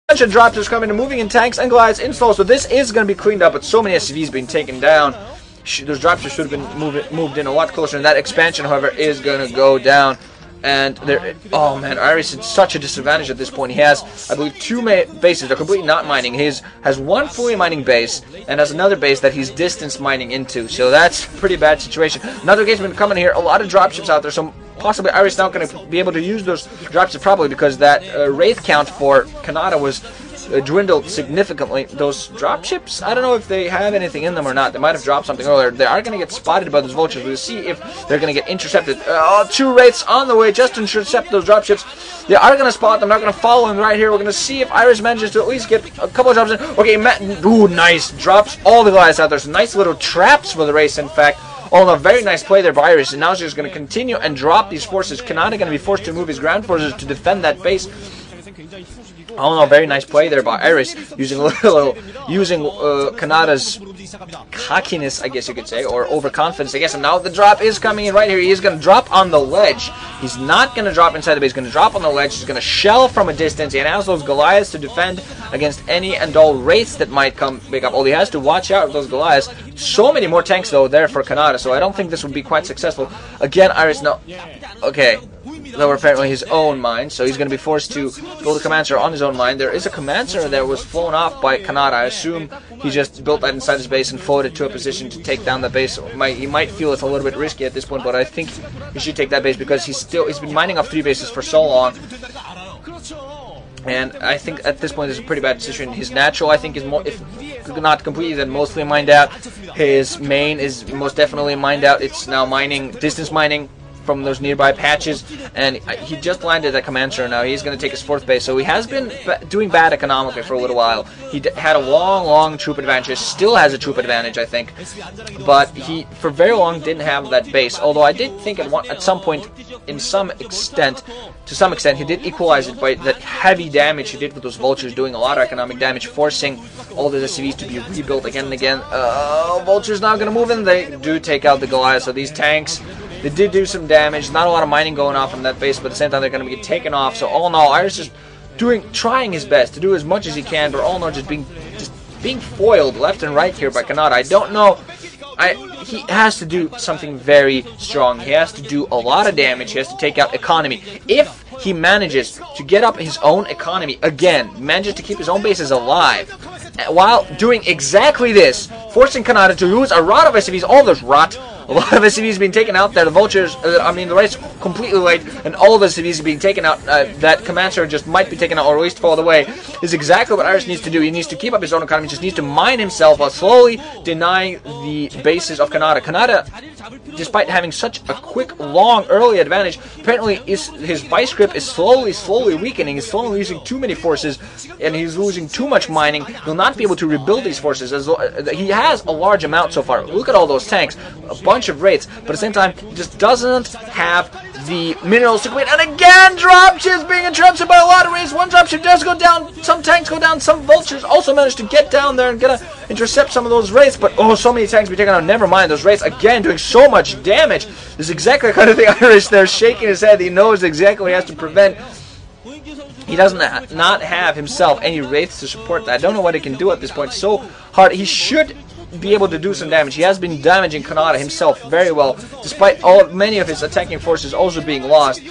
bunch of dropships coming and moving in tanks and glides in slow, so this is going to be cleaned up, but so many SCVs being taken down. Those dropships should have been moved in a lot closer, and that expansion, however, is going to go down. And there, oh man, Iris is such a disadvantage at this point. He has, I believe, 2 bases. They're completely not mining. He has 1 fully mining base and has another base that he's distance mining into. So that's a pretty bad situation. Another gate's coming here. A lot of dropships out there. So possibly Iris not going to be able to use those dropships probably because that wraith count for Canata was dwindled significantly. Those dropships, I don't know if they have anything in them or not. They might have dropped something earlier. They are going to get spotted by those vultures. We'll see if they're going to get intercepted. 2 wraiths on the way just to intercept those dropships. They are going to spot them. They're going to follow him right here. We're going to see if Iris manages to at least get a couple of drops in. Okay, ooh, nice. Drops all the guys out there. Some nice little traps for the race, in fact. Oh no, very nice play there by Iris. And now she's going to continue and drop these forces. Canata going to be forced to move his ground forces to defend that base. Oh no, very nice play there by Iris, using Canata's cockiness, I guess you could say, or overconfidence, I guess. And now the drop is coming in right here. He is going to drop on the ledge. He's not going to drop inside the base. He's going to drop on the ledge. He's going to shell from a distance. He has those Goliaths to defend against any and all wraiths that might come pick up. Oh, he has to watch out with those Goliaths. So many more tanks, though, there for Canata, so I don't think this would be quite successful. Again, Iris, no. Okay. They were apparently his own mine, so he's going to be forced to build a command center on his own mine. There is a command center that was flown off by Canata. I assume he just built that inside his base and floated to a position to take down the base. He might feel it's a little bit risky at this point, but I think he should take that base because he's been mining off 3 bases for so long. And I think at this point it's a pretty bad decision. His natural, I think, is more, if not completely, then mostly mined out. His main is most definitely mined out. It's now mining, distance mining from those nearby patches, and he just landed at command center. Now he's going to take his 4th base, so he has been doing bad economically for a little while. He had a long troop advantage, still has a troop advantage, I think, but he for very long didn't have that base, although I did think at some point, to some extent, he did equalize it by that heavy damage he did with those vultures, doing a lot of economic damage, forcing all the SCVs to be rebuilt again and again. Vultures now going to move in. They do take out the Goliath, so these tanks, they did do some damage. Not a lot of mining going off from that base, but at the same time they're going to be taken off. So all in all, Iris is trying his best to do as much as he can, but all in all just being foiled left and right here by Canata. I don't know. He has to do something very strong. He has to do a lot of damage. He has to take out economy. If he manages to get up his own economy again, manages to keep his own bases alive, while doing exactly this, forcing Canata to lose a lot of SCVs, all those rot. A lot of SCVs being taken out there. The vultures, the wraiths completely late, and all the SCVs being taken out. That command center just might be taken out, or at least fall away. Is exactly what Iris needs to do. He needs to keep up his own economy. He just needs to mine himself while slowly denying the bases of Canata. Canata, despite having such a quick, long, early advantage, apparently his vice grip is slowly weakening. He's slowly losing too many forces, and he's losing too much mining. He'll not be able to rebuild these forces. He has a large amount so far. Look at all those tanks. A bunch of wraiths, but at the same time, he just doesn't have the minerals to complete. And again, dropships being interrupted by a lot of wraiths. One dropship does go down, some tanks go down, some vultures also manage to get down there and gonna intercept some of those wraiths, but oh, so many tanks be taken out. Never mind, those wraiths again doing so much damage. This is exactly the kind of thing Iris there shaking his head. He knows exactly what he has to prevent. He doesn't not have himself any wraiths to support that. I don't know what he can do at this point. So hard. He should be able to do some damage. He has been damaging Canata himself very well, despite many of his attacking forces also being lost.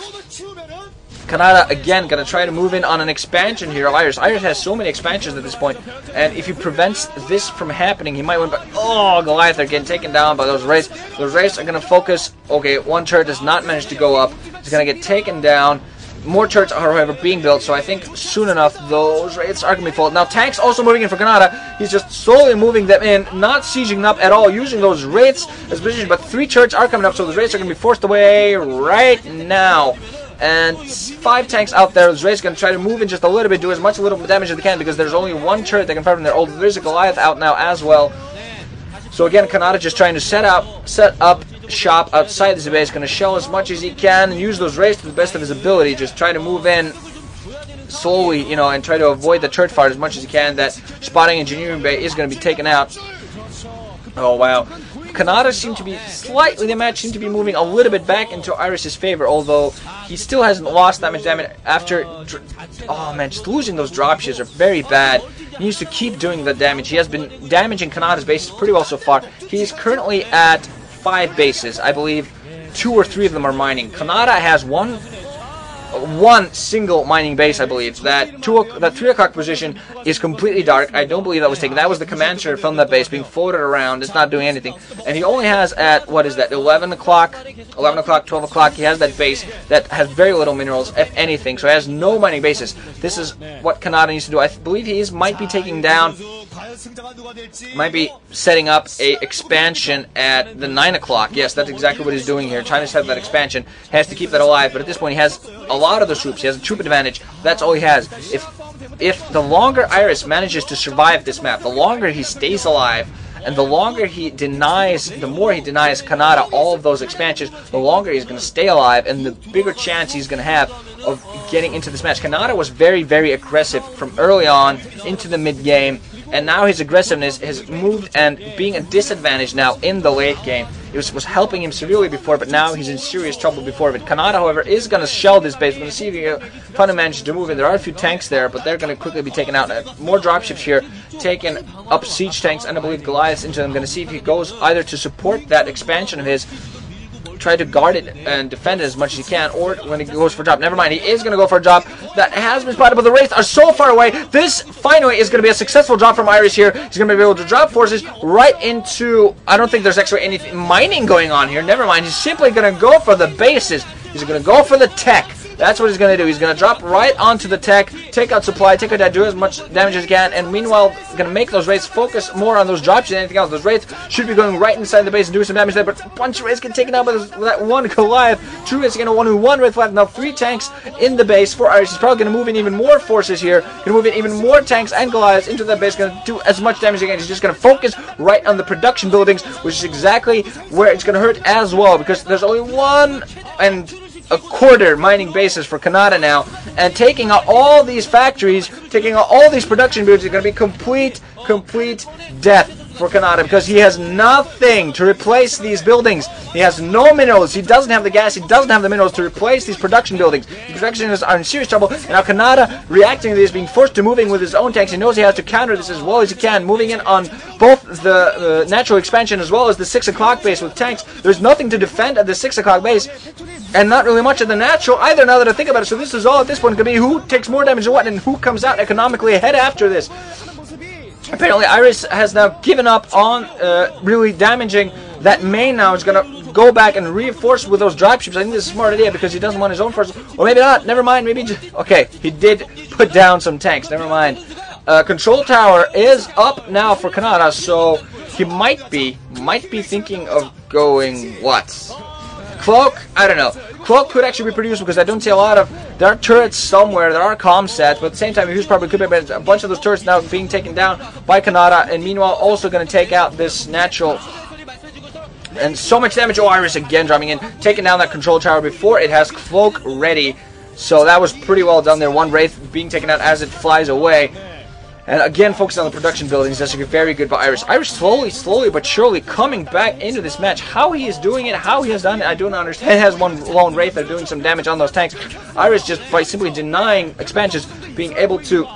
Canata again gonna try to move in on an expansion here. Iris has so many expansions at this point, and if he prevents this from happening, he might win. But oh, Goliath are getting taken down by those wraiths. Those wraiths are gonna focus. Okay, one turret does not manage to go up. He's gonna get taken down. More turrets are, however, being built, so I think soon enough those wraiths are going to be full. Now, tanks also moving in for Canata. He's just slowly moving them in, not sieging up at all, using those wraiths as position. But 3 turrets are coming up, so those wraiths are going to be forced away right now. And 5 tanks out there. Those wraiths are going to try to move in just a little bit, do as much little damage as they can, because there's only 1 turret they can fire from there. Oh, there's a Goliath out now as well. So again, Canata just trying to set up shop outside this base, going to shell as much as he can and use those wraiths to the best of his ability. Just try to move in slowly, and try to avoid the turret fire as much as he can. That spotting engineering bay is going to be taken out. Oh wow, Canata seemed to be slightly, the match seemed to be moving a little bit back into Iris's favor, although he still hasn't lost that much damage after, oh man, just losing those dropships are very bad. He needs to keep doing the damage. He has been damaging Canata's bases pretty well so far. He is currently at 5 bases. I believe 2 or 3 of them are mining. Canata has one single mining base, I believe. That 3 o'clock position is completely dark. I don't believe that was taken. That was the command center from that base being floated around. It's not doing anything. And he only has at, what is that, 11 o'clock, 12 o'clock, he has that base that has very little minerals, if anything. So he has no mining bases. This is what Canata needs to do. I believe he might be taking down, might be setting up a expansion at the 9 o'clock. Yes, that's exactly what he's doing here. Trying to set up that expansion. Has to keep that alive, but at this point he has a lot of the troops. He has a troop advantage. That's all he has. If the longer Iris manages to survive this map, the longer he stays alive, and the longer he denies, the more he denies Canata all of those expansions, the longer he's going to stay alive, and the bigger chance he's going to have of getting into this match. Canata was very, very aggressive from early on into the mid game, and now his aggressiveness has moved and being a disadvantage now in the late game. It was helping him severely before, but now he's in serious trouble before it. Canata, however, is going to shell this base. We're going to see if he can finally manage to move in. There are a few tanks there, but they're going to quickly be taken out. More dropships here, taking up siege tanks, and I believe Goliaths into them. Going to see if he goes either to support that expansion of his, try to guard it and defend it as much as he can, or when he goes for a drop. Never mind, he is going to go for a drop. That has been spotted, but the Wraiths are so far away. This finally is going to be a successful drop from Iris here. He's going to be able to drop forces right into, I don't think there's actually any mining going on here. Never mind, he's simply going to go for the bases. He's going to go for the tech. That's what he's going to do. He's going to drop right onto the tech, take out supply, take out that, do as much damage as he can, and meanwhile, going to make those Wraiths focus more on those drops than anything else. Those Wraiths should be going right inside the base and doing some damage there, but a bunch of Wraiths get taken out by that one Goliath. True Wraiths going to 1v1 Wraith left. Now 3 tanks in the base for Iris. He's probably going to move in even more forces here. Going to move in even more tanks and Goliaths into that base. Going to do as much damage as he can. He's just going to focus right on the production buildings, which is exactly where it's going to hurt as well, because there's only 1 1/4 mining bases for Canata now, and taking out all these factories, taking out all these production buildings is going to be complete death for Canata, because he has nothing to replace these buildings. He has no minerals. He doesn't have the gas. He doesn't have the minerals to replace these production buildings. The production buildings are in serious trouble, and now Canata, reacting to this, being forced to moving with his own tanks. He knows he has to counter this as well as he can, moving in on both the natural expansion as well as the 6 o'clock base with tanks. There's nothing to defend at the 6 o'clock base, and not really much of the natural either, now that I think about it. So this is all at this point going to be who takes more damage and what, and who comes out economically ahead after this. Apparently Iris has now given up on really damaging that main. Now is going to go back and reinforce with those dropships. I think this is a smart idea, because he doesn't want his own forces. Or maybe not. Never mind. Maybe okay, he did put down some tanks. Never mind. Control tower is up now for Canata, so he might be thinking of going what? Cloak? I don't know. Cloak could actually be produced, because I don't see a lot of... There are turrets somewhere, there are comm sets, but at the same time, he's probably could be a bunch of those turrets now being taken down by Canata, and meanwhile also going to take out this natural... And so much damage. Oh, Iris again dropping in, taking down that control tower before it has Cloak ready. So that was pretty well done there. One Wraith being taken out as it flies away. And again, focusing on the production buildings. That's very good by Iris. Iris slowly but surely coming back into this match. How he is doing it, how he has done it, I don't understand. He has one lone Wraith that are doing some damage on those tanks. Iris, just by simply denying expansions, being able to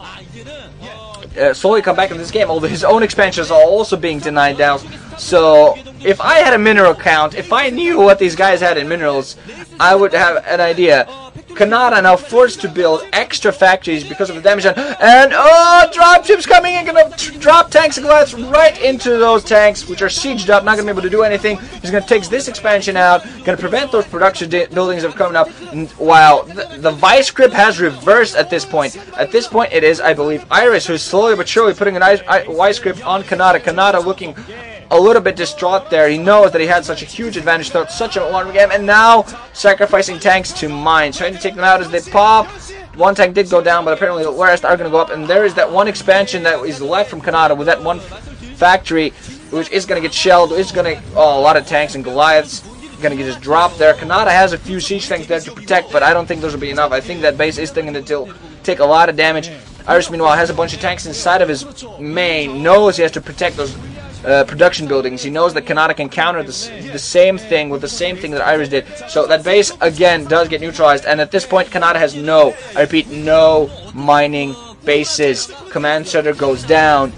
slowly come back in this game, although his own expansions are also being denied now. So if I had a mineral count, if I knew what these guys had in minerals, I would have an idea. Canata now forced to build extra factories because of the damage, and oh, dropships coming in, gonna drop tanks and Goliaths right into those tanks, which are sieged up, not gonna be able to do anything. He's gonna take this expansion out, gonna prevent those production buildings from coming up. And wow, the vice grip has reversed at this point. At this point, it is, I believe, Iris who's slowly but surely putting an vice grip on Canata. Canata looking a little bit distraught there. He knows that he had such a huge advantage throughout such a long game, and now sacrificing tanks to mines, trying to take them out as they pop. One tank did go down, but apparently the rest are going to go up, and there is that one expansion that is left from Canata with that one factory, which is going to get shelled. It's going to, oh, a lot of tanks and Goliaths going to get just dropped there. Canata has a few siege tanks there to protect, but I don't think those will be enough. I think that base is going to take a lot of damage. Iris, meanwhile, has a bunch of tanks inside of his main, knows he has to protect those production buildings. He knows that Canata can counter the same thing with the same thing that Iris did. So that base, again, does get neutralized. And at this point, Canata has no, I repeat, no mining bases. Command center goes down.